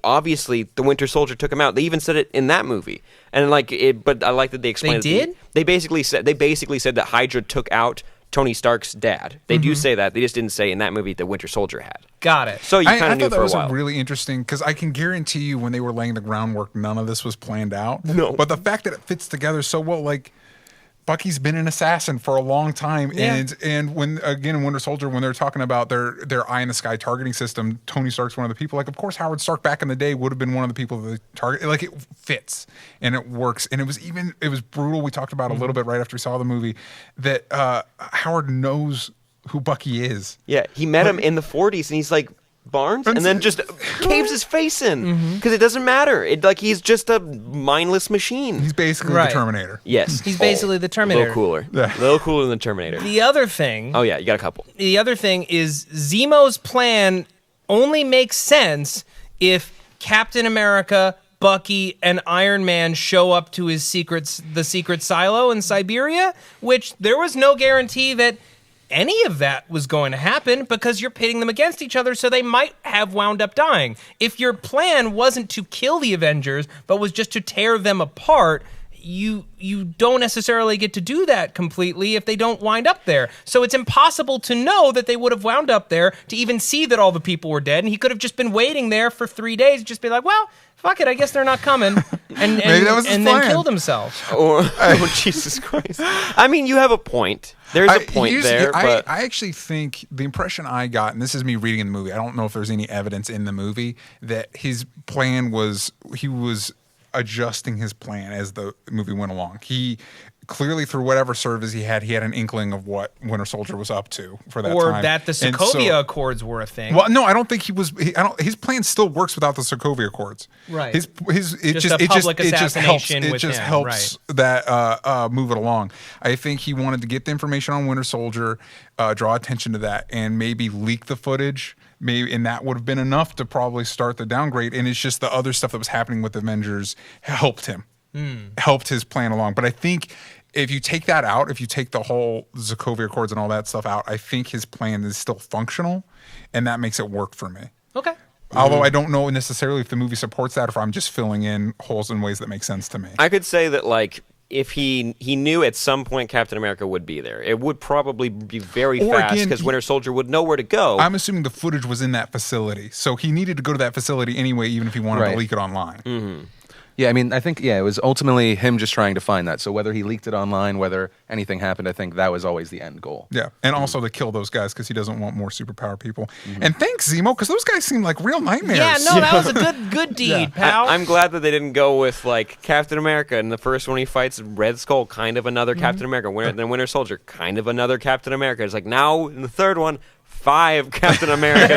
obviously the Winter Soldier took him out. They even said it in that movie, and like it. But I like that they explained. They did. They basically said that Hydra took out Tony Stark's dad. They do say that. They just didn't say in that movie that Winter Soldier had. Got it. So you kind of knew for a while. I thought that was really interesting because I can guarantee you when they were laying the groundwork, none of this was planned out. No. But the fact that it fits together so well, like Bucky's been an assassin for a long time, and when again in Winter Soldier, when they're talking about their eye in the sky targeting system, Tony Stark's one of the people. Like, of course, Howard Stark back in the day would have been one of the people that they target. Like, it fits and it works, and it was brutal. We talked about a little bit right after we saw the movie that Howard knows who Bucky is. Yeah, he met him in the 40s, and he's like, Barnes, and then just caves his face in because it doesn't matter. He's just a mindless machine. He's basically the Terminator. Yes, he's basically the Terminator. A little cooler than the Terminator. The other thing. Oh yeah, you got a couple. The other thing is Zemo's plan only makes sense if Captain America, Bucky, and Iron Man show up to the secret silo in Siberia, which there was no guarantee that any of that was going to happen because you're pitting them against each other, so they might have wound up dying. If your plan wasn't to kill the Avengers, but was just to tear them apart, you don't necessarily get to do that completely if they don't wind up there. So it's impossible to know that they would have wound up there to even see that all the people were dead, and he could have just been waiting there for 3 days and just be like, well, fuck it, I guess they're not coming, and Maybe that was his then plan. killed himself. Or oh Jesus Christ! I mean, you have a point. There's a point there, but I actually think the impression I got, and this is me reading in the movie, I don't know if there's any evidence in the movie that his plan was he was adjusting his plan as the movie went along. He clearly, through whatever service he had an inkling of what Winter Soldier was up to for that Or time. that the And Sokovia Accords were a thing. Well, no, I don't think he was. His plan still works without the Sokovia Accords. Right. It Just a public just helps. assassination It with just him, helps that move it along. I think he wanted to get the information on Winter Soldier, draw attention to that, and maybe leak the footage. Maybe, and that would have been enough to probably start the downgrade. And it's just the other stuff that was happening with Avengers helped him, helped his plan along. But I think if you take that out, if you take the whole Sokovia Accords and all that stuff out, I think his plan is still functional, and that makes it work for me. Okay. Although I don't know necessarily if the movie supports that or if I'm just filling in holes in ways that make sense to me. I could say that like if he knew at some point Captain America would be there, it would probably be very Or fast again, because Winter Soldier would know where to go. I'm assuming the footage was in that facility, so he needed to go to that facility anyway, even if he wanted to Right. leak it online. Yeah, I mean, I think, it was ultimately him just trying to find that. So whether he leaked it online, whether anything happened, I think that was always the end goal. Yeah, and also to kill those guys because he doesn't want more superpower people. And thanks, Zemo, because those guys seem like real nightmares. Yeah, no, that was a good deed, pal. I'm glad that they didn't go with like Captain America in the first one he fights Red Skull, kind of another Captain America. Then Winter Soldier, kind of another Captain America. It's like now in the third one, 5 Captain America.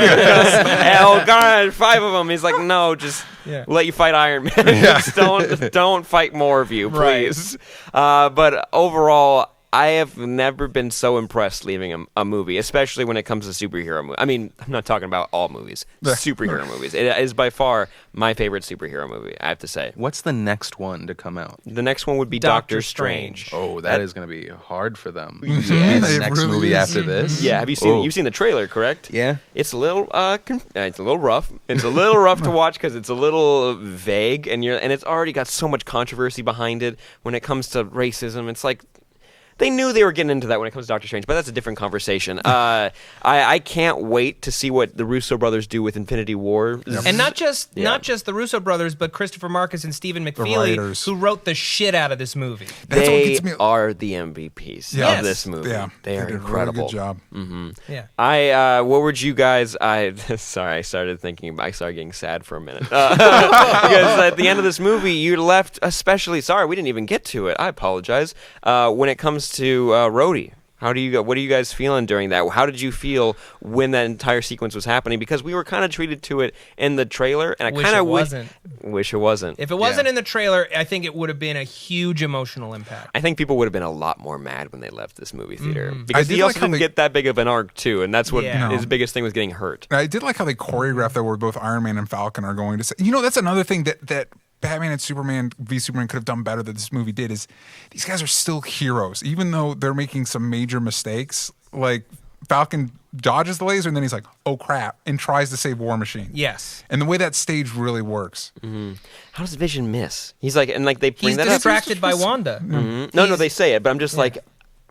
Oh God, 5 of them. He's like, no, just let you fight Iron Man. Just don't fight more of you, please. But overall, I have never been so impressed leaving a movie, especially when it comes to superhero movies. I mean, I'm not talking about all movies, superhero movies. It is by far my favorite superhero movie, I have to say. What's the next one to come out? The next one would be Doctor Strange. Oh, that is going to be hard for them. Yeah, the it next really movie is. after this. Yeah, have you seen? You've seen the trailer, correct? Yeah. It's a little, it's a little rough. It's a little rough to watch because it's a little vague, and it's already got so much controversy behind it when it comes to racism. It's like they knew they were getting into that when it comes to Doctor Strange, but that's a different conversation. I can't wait to see what the Russo brothers do with Infinity War. And not just the Russo brothers, but Christopher Marcus and Stephen McFeely, writers. who wrote the shit out of this movie. That's what They gets me. are the MVPs Yes. of this movie. Yeah, They are did incredible. A really good job. Yeah. What would you guys? Sorry, I started getting sad for a minute because at the end of this movie, you left. Especially, sorry, we didn't even get to it. I apologize. When it comes to Rhodey, what are you guys feeling during that? How did you feel when that entire sequence was happening? Because we were kind of treated to it in the trailer, and I Wish kind it of wasn't. wish it wasn't. If it wasn't in the trailer, I think it would have been a huge emotional impact. I think people would have been a lot more mad when they left this movie theater I because did he like also how didn't they- get that big of an arc too, and that's what Yeah. his biggest thing was getting hurt. I did like how they choreographed that where both Iron Man and Falcon are going to say. That's another thing that Batman and Superman v Superman could have done better that this movie did is these guys are still heroes, even though they're making some major mistakes. Like Falcon dodges the laser and then he's like, oh crap, and tries to save War Machine. Yes. And the way that stage really works. How does Vision miss? He's like, and like they bring He's that up. distracted by Wanda. No, they say it, but I'm just like,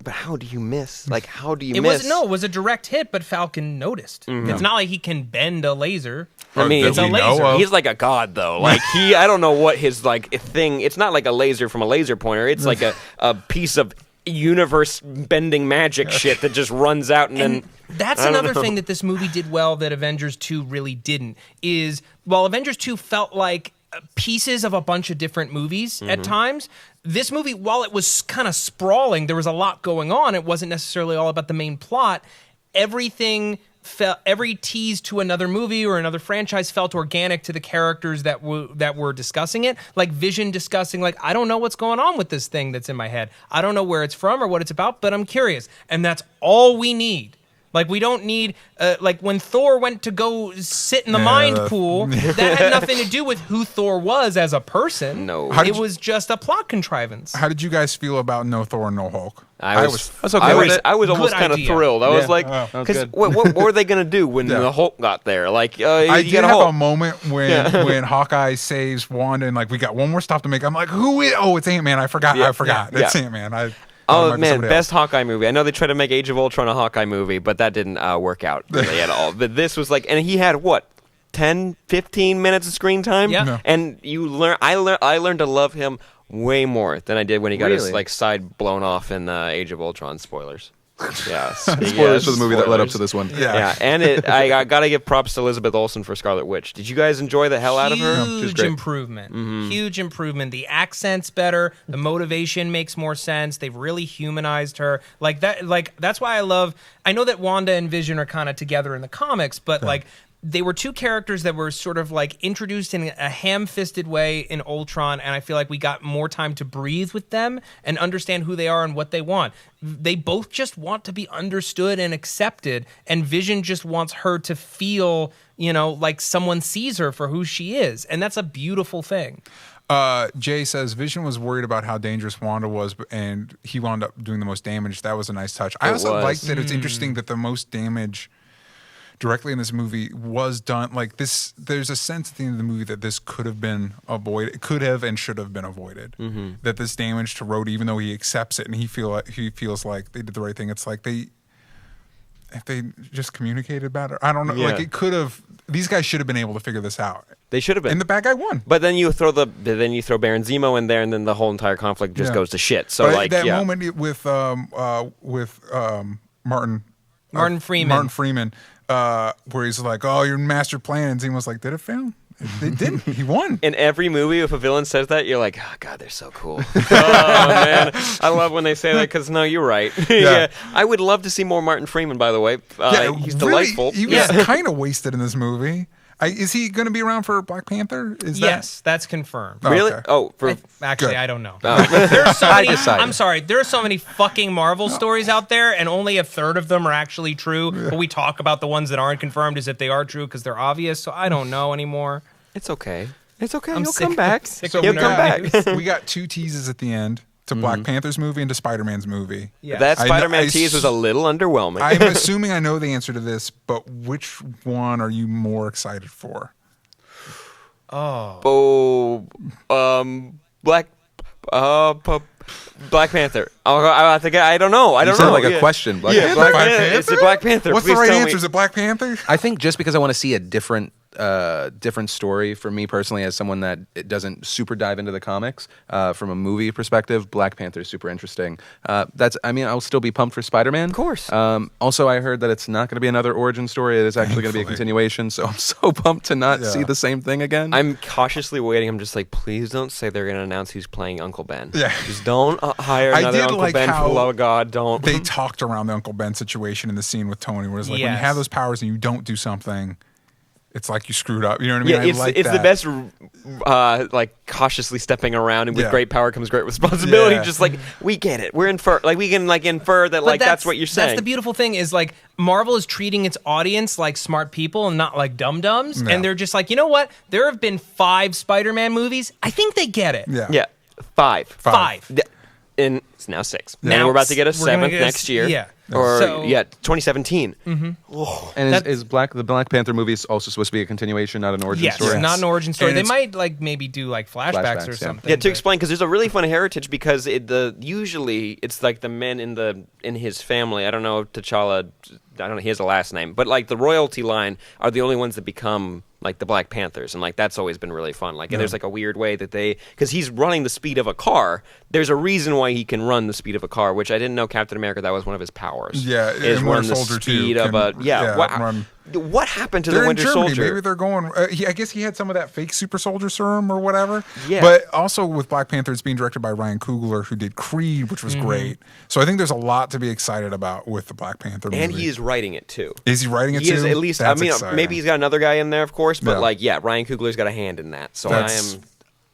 but how do you miss? Like, how do you miss? It was a direct hit, but Falcon noticed. It's not like he can bend a laser. I mean, that it's a we know laser. of. He's like a god, though. Like I don't know what his like thing. It's not like a laser from a laser pointer. It's like a piece of universe bending magic shit that just runs out and then. That's I don't another know. thing that this movie did well that Avengers 2 really didn't. Is while Avengers 2 felt like pieces of a bunch of different movies at times, this movie, while it was kind of sprawling, there was a lot going on. It wasn't necessarily all about the main plot. Every tease to another movie or another franchise felt organic to the characters that were discussing it. Like Vision discussing, like, I don't know what's going on with this thing that's in my head. I don't know where it's from or what it's about, but I'm curious. And that's all we need. Like we don't need like when Thor went to go sit in the mind pool, that had nothing to do with who Thor was as a person. No. It was just a plot contrivance. How did you guys feel about no Thor, no Hulk? I was okay with it. I was almost kind of idea. thrilled. I was Yeah. like, That was because good. what were they gonna do when the Hulk got there? Like, I you did got a have Hulk. a moment when Hawkeye saves Wanda and like we got one more stop to make. I'm like, who is? Oh, it's Ant-Man. I forgot. Yeah, I forgot. yeah, It's yeah. Ant-Man. I thought it Oh might be man, somebody best else. Hawkeye movie. I know they tried to make Age of Ultron a Hawkeye movie, but that didn't work out really at all. But this was like, and he had what, 10, 15 minutes of screen time? Yeah. No. And I learned to love him way more than I did when he got his Really? like side blown off in Age of Ultron. Spoilers. Yeah, Spoilers for the movie that led up to this one. Yeah, and I gotta give props to Elizabeth Olsen for Scarlet Witch. Did you guys enjoy the hell out of her? She's Huge great. improvement. Huge improvement. The accent's better. The motivation makes more sense. They've really humanized her. Like that. Like that's why I love. I know that Wanda and Vision are kind of together in the comics, but like. They were two characters that were sort of like introduced in a ham-fisted way in Ultron, and I feel like we got more time to breathe with them and understand who they are and what they want. They both just want to be understood and accepted, and Vision just wants her to feel, like someone sees her for who she is, and that's a beautiful thing. Jay says Vision was worried about how dangerous Wanda was, and he wound up doing the most damage. That was a nice touch. I also was. like that it's interesting that the most damage directly in this movie was done like this. There's a sense at the end of the movie that this could have been avoided, could have and should have been avoided. That this damage to Rhodey, even though he accepts it and he feels like they did the right thing, it's like if they just communicated better. I don't know. Yeah. Like it could have. These guys should have been able to figure this out. They should have been. And the bad guy won. But then you throw Baron Zemo in there, and then the whole entire conflict just Yeah. goes to shit. So But like that yeah. moment with Martin Freeman, where he's like, "Oh, your master plan," and Zemo's like, "Did it fail? It didn't. He won." In every movie, if a villain says that, you're like, oh, God, they're so cool. Oh, man. I love when they say that because, no, you're right. Yeah. I would love to see more Martin Freeman, by the way. He's really, delightful. He was kind of wasted in this movie. Is he going to be around for Black Panther? Yes, that's confirmed. Oh, Really? okay. Oh, for Actually, Good. I don't know. There's so many. decided. I'm sorry. There are so many fucking Marvel stories out there, and only a third of them are actually true. But we talk about the ones that aren't confirmed as if they are true because they're obvious. So I don't know anymore. It's okay. It's okay. I'm He'll sick- come back. sick So of He'll nerd come back. news. we got two teases at the end to Black Panther's movie and to Spider-Man's movie. Yes. That I Spider-Man kn- I tease was a little underwhelming. I'm assuming I know the answer to this, but which one are you more excited for? Black Panther. I think I don't know. I You don't sound know. like a question. Black Panther. Black Black Panther. Panther? It's a Black Panther. What's the Please right tell me. answer? Is it Black Panther? I think just because I want to see a different story for me personally, as someone that it doesn't super dive into the comics, from a movie perspective, Black Panther is super interesting. I'll still be pumped for Spider-Man. Of course. Also, I heard that it's not going to be another origin story. It is actually going to be a Thankfully. continuation. So I'm so pumped to not Yeah. see the same thing again. I'm cautiously waiting. I'm just like, please don't say they're going to announce he's playing Uncle Ben. Yeah. Just don't hire I another did Uncle like Ben, for how the love of God. Don't. They talked around the Uncle Ben situation in the scene with Tony, where it's like when you Yes. have those powers and you don't do something, it's like you screwed up. You know what I mean? Yeah, I it's like it's the that. best, like cautiously stepping around, and with Yeah. great power comes great responsibility. Yeah. Just like we get it, we can infer that But like that's what you're saying. That's the beautiful thing is like Marvel is treating its audience like smart people and not like dum-dums. Yeah. And they're just like, you know what? There have been 5 Spider-Man movies. I think they get it. Yeah. Yeah, five. 5. And it's now 6. Now And we're about to get a we're gonna 7th get a next year. yeah. Or So- 2017. and that- is the Black Panther movie is also supposed to be a continuation, not an origin Yes, story? not an origin story. And they it's- might like maybe do like flashbacks Flashbacks, or yeah. something. Yeah, to but- explain, because there's a really fun heritage, because usually it's like the men in his family. I don't know if T'Challa. I don't know. He has a last name, but like the royalty line are the only ones that become like the Black Panthers, and like that's always been really fun. Like, and there's like a weird way that because he's running the speed of a car. There's a reason why he can run the speed of a car, which I didn't know Captain America that was one of his powers. Yeah, is and run Winter the Soldier speed too of a can- wow. run. What happened to They're the in Winter Germany. Soldier? Maybe they're going. I guess he had some of that fake super soldier serum or whatever. Yeah. But also with Black Panther, it's being directed by Ryan Coogler, who did Creed, which was Mm-hmm. great. So I think there's a lot to be excited about with the Black Panther movie. And he is writing it too. Is he writing it He too? is at least. That's I mean, exciting. maybe he's got another guy in there, of course, but Yeah. Ryan Coogler's got a hand in that. So That's- I am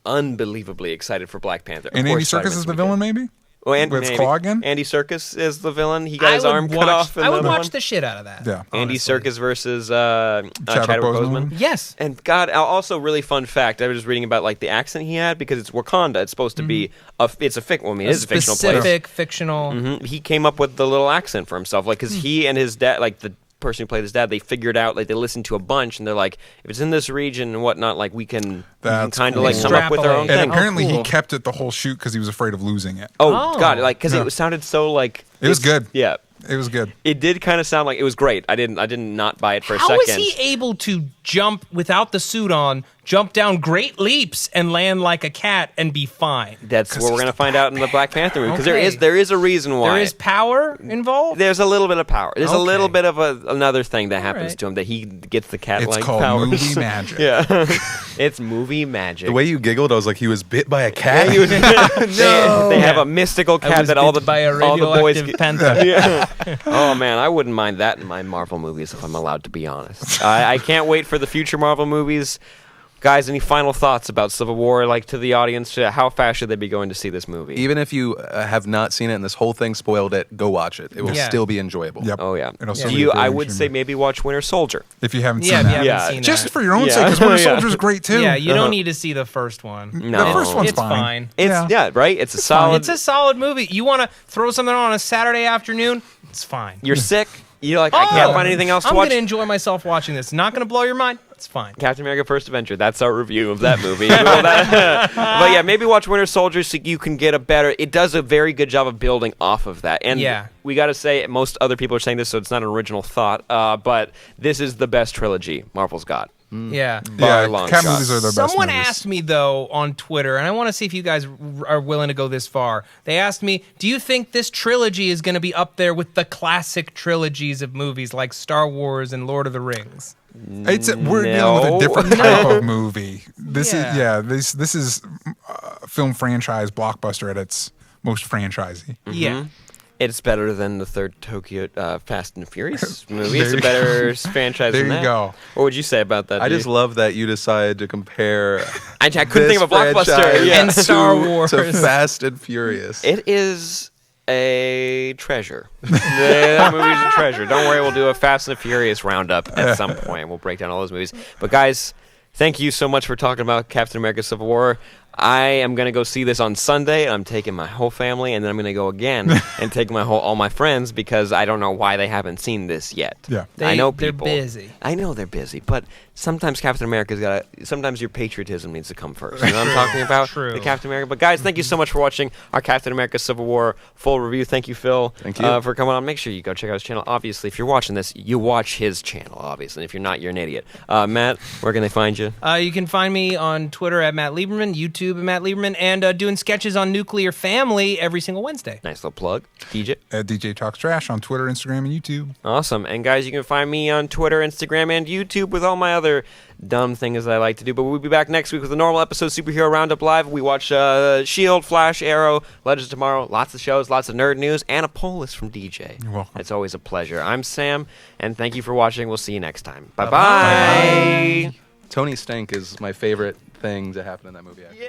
unbelievably excited for Black Panther. Of And Andy course, Serkis is Spider-Man's the gonna be villain, good. maybe. Oh, and With Claw again? Andy Serkis is the villain. He got his arm cut off. I would watch one. the shit out of that. Yeah. Andy honestly. Serkis versus Chadwick Chadwick Boseman. Boseman. Yes. And God, also really fun fact. I was just reading about like the accent he had because it's Wakanda. It's supposed to be it's a I mean, it is a fictional place. Specific, fictional. He came up with the little accent for himself, like because he and his dad, like the person who played his dad, they figured out like they listened to a bunch and they're like, if it's in this region and whatnot, like we can kind of cool. like come up with our own Extrapolate. And thing. apparently cool. he kept it the whole shoot because he was afraid of losing it. Oh, Oh. God, like because Yeah. it sounded so like It was good. Yeah. It was good. It did kind of sound like it was great. I did not buy it for a How second. is he able to jump without the suit on, jump down great leaps, and land like a cat and be fine? That's what we're gonna find out in the Black Panther movie because Okay. there is a reason why. There is power involved? There's a little bit of power. There's a little Okay. bit of another thing that happens right. to him that he gets the cat-like It's called powers. movie magic. Yeah, it's movie magic. The way you giggled, I was like, he was bit by a cat. He was- they have a mystical I cat was that all the bitten by a all the boys radioactive get. panther. Yeah. Oh man, I wouldn't mind that in my Marvel movies if I'm allowed to be honest. I can't wait for the future Marvel movies. Guys, any final thoughts about Civil War? Like to the audience, how fast should they be going to see this movie? Even if you have not seen it and this whole thing spoiled it, go watch it. It will Yeah. still be enjoyable. Yep. Oh yeah. It'll still Do be you? a very I would interesting say movie. maybe watch Winter Soldier. If you haven't Yeah, seen if that. you Yeah. haven't seen Just that. for your own Yeah. sake, because Winter Yeah. Soldier's great too. Yeah, you don't need to see the first one. No. The first one's It's fine. It's Yeah. right. It's a solid. It's a solid movie. You want to throw something on a Saturday afternoon? It's fine. You're sick. You're like, I can't find anything else to I'm watch. gonna enjoy myself watching this. Not gonna blow your mind. It's fine. Captain America: First Avenger. That's our review of that movie. But yeah, maybe watch Winter Soldier so you can get a better. It does a very good job of building off of that. And Yeah. we got to say, most other people are saying this, so it's not an original thought. But this is the best trilogy Marvel's got. Yeah. By a long cat shot. movies are their best Someone movies. asked me though on Twitter, and I want to see if you guys are willing to go this far. They asked me, "Do you think this trilogy is going to be up there with the classic trilogies of movies like Star Wars and Lord of the Rings?" We're dealing with a different type of movie. This is film franchise blockbuster at its most franchisey. Yeah. It's better than the third Tokyo Fast and Furious movie. There It's a you better franchise There than you that. go. What would you say about that? I Dee? just love that you decided to compare I couldn't think of a this blockbuster. franchise Yeah. And Star to Wars. Fast and Furious. It is a treasure. That movie's a treasure. Don't worry, we'll do a Fast and Furious roundup at some point. We'll break down all those movies. But guys, thank you so much for talking about Captain America: Civil War. I am going to go see this on Sunday, and I'm taking my whole family, and then I'm going to go again and take all my friends because I don't know why they haven't seen this yet. Yeah. I know They're people. busy. I know they're busy, but sometimes Captain America's got to. Sometimes your patriotism needs to come first. You know what I'm talking about? True. The Captain America. But guys, thank you so much for watching our Captain America: Civil War full review. Thank you, Phil. Thank you. For coming on. Make sure you go check out his channel. Obviously, if you're watching this, you watch his channel. Obviously, if you're not, you're an idiot. Matt, where can they find you? You can find me on Twitter at Matt Lieberman, YouTube at Matt Lieberman, and doing sketches on Nuclear Family every single Wednesday. Nice little plug, DJ. DJ Talks Trash on Twitter, Instagram, and YouTube. Awesome. And guys, you can find me on Twitter, Instagram, and YouTube with all my other dumb things that I like to do. But we'll be back next week with a normal episode of Superhero Roundup Live. We watch S.H.I.E.L.D., Flash, Arrow, Legends of Tomorrow, lots of shows, lots of nerd news, and a poll list from DJ. You're welcome. It's always a pleasure. I'm Sam, and thank you for watching. We'll see you next time. Bye-bye. Bye-bye. Tony Stank is my favorite thing to happen in that movie. Actually.